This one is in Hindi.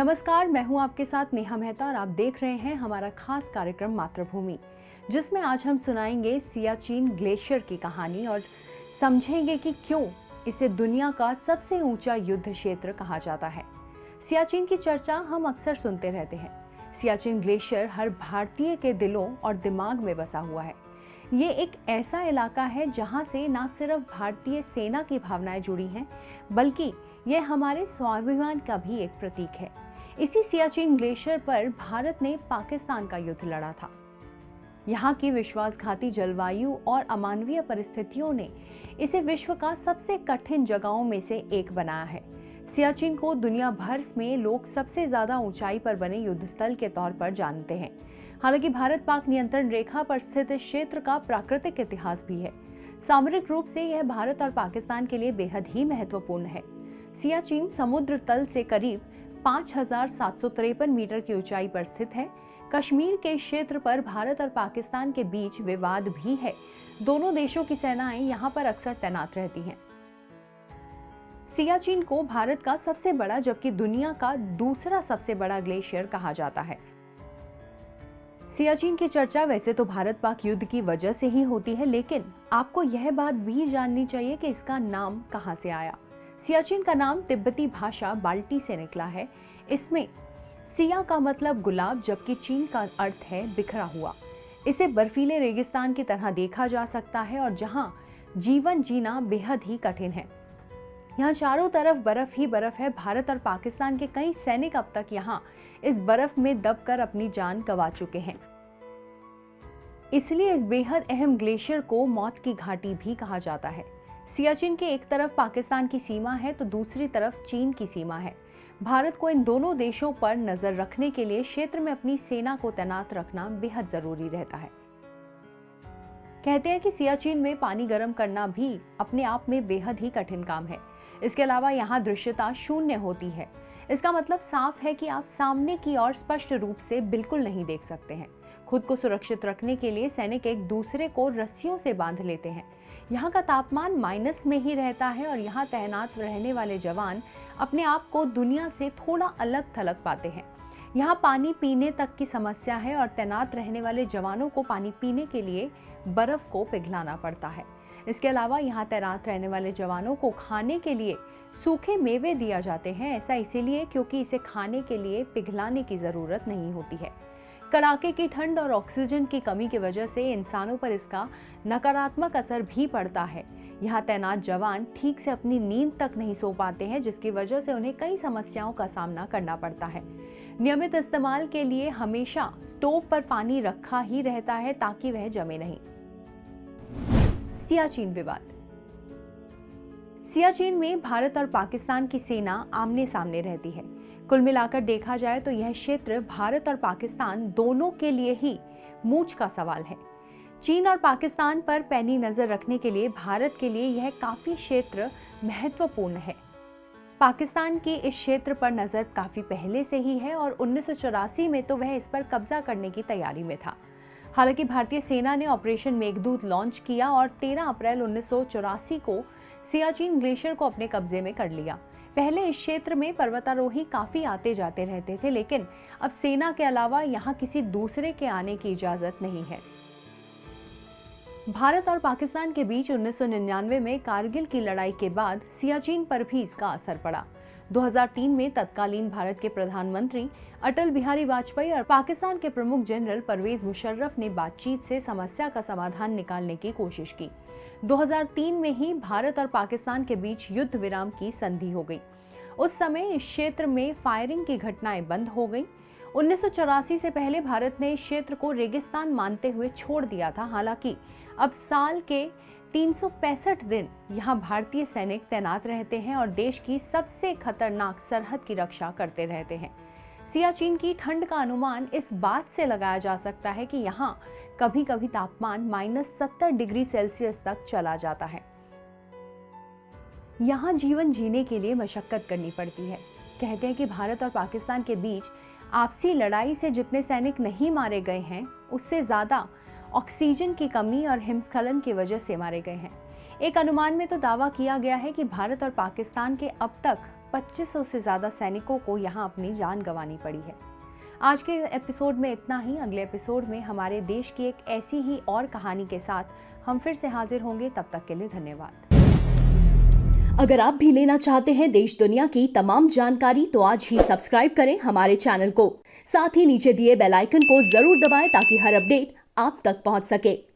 नमस्कार, मैं हूं आपके साथ नेहा मेहता और आप देख रहे हैं हमारा खास कार्यक्रम मातृभूमि, जिसमें आज हम सुनाएंगे सियाचिन ग्लेशियर की कहानी और समझेंगे कि क्यों इसे दुनिया का सबसे ऊंचा युद्ध क्षेत्र कहा जाता है। सियाचिन की चर्चा हम अक्सर सुनते रहते हैं। सियाचिन ग्लेशियर हर भारतीय के दिलों और दिमाग में बसा हुआ है। ये एक ऐसा इलाका है जहां से न सिर्फ भारतीय सेना की भावनाएं जुड़ी हैं, बल्कि ये हमारे स्वाभिमान का भी एक प्रतीक है। इसी सियाचिन ग्लेशियर पर भारत ने पाकिस्तान का युद्ध लड़ा था। यहाँ की विश्वासघाती जलवायु और अमानवीय परिस्थितियों ने इसे विश्व का सबसे कठिन जगहों में से एक बनाया है। सियाचिन को दुनिया भर में लोग सबसे ज्यादा ऊंचाई पर बने युद्ध स्थल के तौर पर जानते हैं। हालांकि भारत पाक नियंत्रण रेखा पर स्थित इस क्षेत्र का प्राकृतिक इतिहास भी है। सामरिक रूप से यह भारत और पाकिस्तान के लिए बेहद ही महत्वपूर्ण है। सियाचिन समुद्र तल से करीब 5,753 मीटर की ऊंचाई पर स्थित है। कश्मीर के क्षेत्र पर भारत और पाकिस्तान के बीच विवाद भी है। दोनों देशों की सेनाएं यहां पर अक्सर तैनात रहती हैं। सियाचिन को भारत का सबसे बड़ा जबकि दुनिया का दूसरा सबसे बड़ा ग्लेशियर कहा जाता है। सियाचिन की चर्चा वैसे तो भारत पाक युद्ध की वजह से ही होती है, लेकिन आपको यह बात भी जाननी चाहिए कि इसका नाम कहां से आया। सियाचिन का नाम तिब्बती भाषा बाल्टी से निकला है। इसमें सिया का मतलब गुलाब जबकि चीन का अर्थ है बिखरा हुआ। इसे बर्फीले रेगिस्तान की तरह देखा जा सकता है और जहां जीवन जीना बेहद ही कठिन है। यहाँ चारों तरफ बर्फ ही बर्फ है। भारत और पाकिस्तान के कई सैनिक अब तक यहाँ इस बर्फ में दबकर अपनी जान गंवा चुके हैं। इसलिए इस बेहद अहम ग्लेशियर को मौत की घाटी भी कहा जाता है। सियाचिन के एक तरफ पाकिस्तान की सीमा है तो दूसरी तरफ चीन की सीमा है। भारत को इन दोनों देशों पर नजर रखने के लिए क्षेत्र में अपनी सेना को तैनात रखना बेहद जरूरी रहता है। कहते हैं कि सियाचिन में पानी गर्म करना भी अपने आप में बेहद ही कठिन काम है। इसके अलावा यहाँ दृश्यता शून्य होती है। इसका मतलब साफ है कि आप सामने की ओर स्पष्ट रूप से बिल्कुल नहीं देख सकते हैं। खुद को सुरक्षित रखने के लिए सैनिक एक दूसरे को रस्सियों से बांध लेते हैं। यहाँ का तापमान माइनस में ही रहता है और यहाँ तैनात रहने वाले जवान अपने आप को दुनिया से थोड़ा अलग थलग पाते हैं। यहाँ पानी पीने तक की समस्या है और तैनात रहने वाले जवानों को पानी पीने के लिए बर्फ को पिघलाना पड़ता है। इसके अलावा यहाँ तैनात रहने वाले जवानों को खाने के लिए सूखे मेवे दिया जाते हैं। ऐसा इसीलिए क्योंकि इसे खाने के लिए पिघलाने की जरूरत नहीं होती है। कड़ाके की ठंड और ऑक्सीजन की कमी की वजह से इंसानों पर इसका नकारात्मक असर भी पड़ता है। यहाँ तैनात जवान ठीक से अपनी नींद तक नहीं सो पाते हैं, जिसकी वजह से उन्हें कई समस्याओं का सामना करना पड़ता है। नियमित इस्तेमाल के लिए हमेशा स्टोव पर पानी रखा ही रहता है ताकि वह जमे नहीं। सियाचिन विवाद। सियाचिन में भारत और पाकिस्तान की सेना आमने सामने रहती है। कुल मिलाकर देखा जाए तो यह क्षेत्र भारत और पाकिस्तान दोनों के लिए ही मूंछ का सवाल है। चीन और पाकिस्तान पर पैनी नजर रखने के लिए भारत के लिए यह काफी क्षेत्र महत्वपूर्ण है। पाकिस्तान की इस क्षेत्र पर नजर काफी पहले से ही है और 1984 में तो वह इस पर कब्जा करने की तैयारी में था। हालांकि भारतीय सेना ने ऑपरेशन मेघदूत लॉन्च किया और 13 अप्रैल 1984 को सियाचिन ग्लेशियर को अपने कब्जे में कर लिया। पहले इस क्षेत्र में पर्वतारोही काफी आते जाते रहते थे, लेकिन अब सेना के अलावा यहाँ किसी दूसरे के आने की इजाजत नहीं है। भारत और पाकिस्तान के बीच 1999 में कारगिल की लड़ाई के बाद सियाचिन पर भी इसका असर पड़ा। 2003 में तत्कालीन भारत के प्रधानमंत्री अटल बिहारी वाजपेयी और पाकिस्तान के प्रमुख जनरल परवेज मुशर्रफ ने बातचीत से समस्या का समाधान निकालने की कोशिश की। 2003 में ही भारत और पाकिस्तान के बीच युद्ध विराम की संधि हो गई। उस समय इस क्षेत्र में फायरिंग की घटनाएं बंद हो गईं। 1984 से पहले भारत ने इस क्षेत्र को रेगिस्तान मानते हुए छोड़ दिया था। हालांकि अब साल के 365 दिन यहाँ भारतीय सैनिक तैनात रहते हैं और देश की सबसे खतरनाक सरहद की रक्षा करते रहते हैं। सियाचिन की ठंड का अनुमान इस बात से लगाया जा सकता है कि यहाँ कभी कभी तापमान -70 डिग्री सेल्सियस तक चला जाता है। यहाँ जीवन जीने के लिए मशक्कत करनी पड़ती है। कहते हैं कि भारत और पाकिस्तान के बीच आपसी लड़ाई से जितने सैनिक नहीं मारे गए हैं, उससे ज्यादा ऑक्सीजन की कमी और हिमस्खलन की वजह से मारे गए हैं। एक अनुमान में तो दावा किया गया है कि भारत और पाकिस्तान के अब तक 2500 से ज़्यादा सैनिकों को यहाँ अपनी जान गंवानी पड़ी है। आज के एपिसोड में इतना ही। अगले एपिसोड में हमारे देश की एक ऐसी ही और कहानी के साथ हम फिर से हाजिर होंगे। तब तक के लिए धन्यवाद। अगर आप भी लेना चाहते हैं देश दुनिया की तमाम जानकारी तो आज ही सब्सक्राइब करें हमारे चैनल को। साथ ही नीचे दिए बेल आइकन को जरूर दबाएं ताकि हर अपडेट आप तक पहुंच सके।